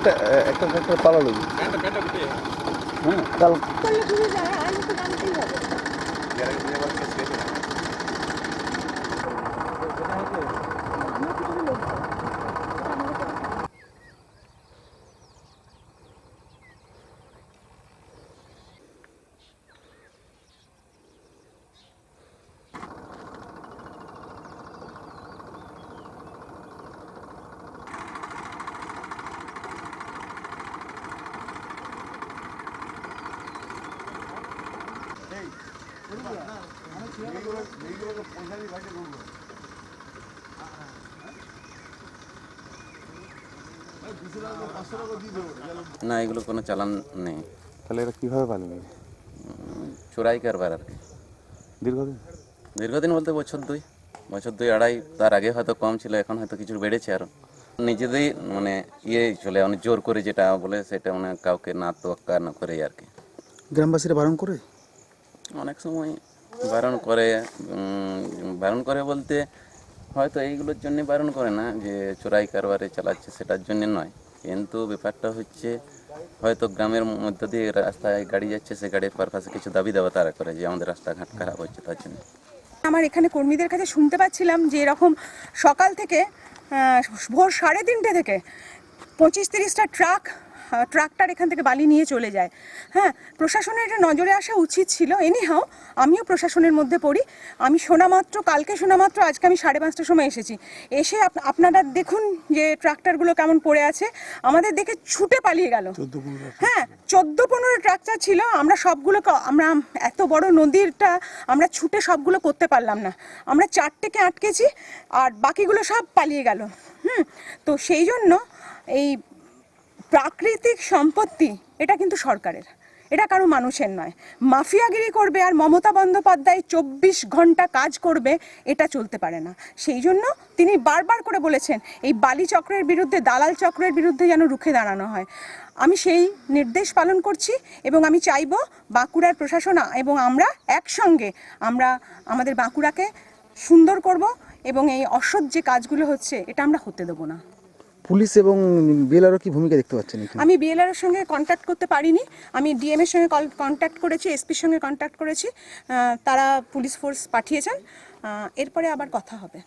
একটা একটা একটা পালালো হ্যাঁ কাল না, এগুলো কোনো চালান নেই। তাহলে এটা কীভাবে পালিয়ে চোরাই কারবার আর কি। দীর্ঘদিন দীর্ঘদিন বলতে বছর দুই আড়াই, তার আগে হয়তো কম ছিল, এখন হয়তো কিছু বেড়েছে আরও। নিজেদেরই মানে চলে অনেক জোর করে যেটা বলে সেটা মানে কাউকে না তোয়াক্কা না করে আর কি। গ্রামবাসীরা বারণ করে? অনেক সময় বারণ করে বলতে হয়তো এইগুলোর জন্য বারণ করে না যে চোরাই কারবারে চালাচ্ছে সেটার জন্য নয়, কিন্তু ব্যাপারটা হচ্ছে হয়তো গ্রামের মধ্য দিয়ে রাস্তায় গাড়ি যাচ্ছে, সে গাড়ির পারপাসে কিছু দাবি দেওয়া তারা করে যে আমাদের রাস্তাঘাট খারাপ হচ্ছে তার জন্য। আমার এখানে কর্মীদের কাছে শুনতে পাচ্ছিলাম যে এরকম সকাল থেকে ভোর 3:30 থেকে 25-30টা ট্রাক্টর এখান থেকে বালি নিয়ে চলে যায়। হ্যাঁ, প্রশাসনের এটা নজরে আসা উচিত ছিল। এনিহাও আমিও প্রশাসনের মধ্যে পড়ি। আমি কালকে শোনা মাত্র আজকে আমি 5:30টার সময় এসেছি। এসে আপনারা দেখুন যে ট্রাক্টরগুলো কেমন পড়ে আছে, আমাদের দেখে ছুটে পালিয়ে গেল। হ্যাঁ, 14-15 ট্রাক্টর ছিল। আমরা এত বড় নদীরটা আমরা ছুটে সবগুলো করতে পারলাম না। আমরা 4টেকে আটকেছি আর বাকিগুলো সব পালিয়ে গেল। তো সেই জন্য এই প্রাকৃতিক সম্পত্তি এটা কিন্তু সরকারের, এটা কারো মানুষের নয়। মাফিয়াগিরি করবে আর মমতা বন্দ্যোপাধ্যায় 24 ঘন্টা কাজ করবে, এটা চলতে পারে না। সেই জন্য তিনি বারবার করে বলেছেন এই বালি চক্রের বিরুদ্ধে, দালাল চক্রের বিরুদ্ধে যেন রুখে দাঁড়ানো হয়। আমি সেই নির্দেশ পালন করছি এবং আমি চাইব বাঁকুড়ার প্রশাসন এবং আমরা একসঙ্গে আমাদের বাঁকুড়াকে সুন্দর করব এবং এই অসৎ যে কাজগুলো হচ্ছে এটা আমরা হতে দেবো না। পুলিশ এবং বিএলআরও কি ভূমিকা দেখতে পাচ্ছেন? আমি বিএলআরের সঙ্গে কন্ট্যাক্ট করতে পারিনি। আমি ডিএম এর সঙ্গে কন্ট্যাক্ট করেছি, এসপির সঙ্গে কন্ট্যাক্ট করেছি। তারা পুলিশ ফোর্স পাঠিয়েছেন, এরপরে আবার কথা হবে।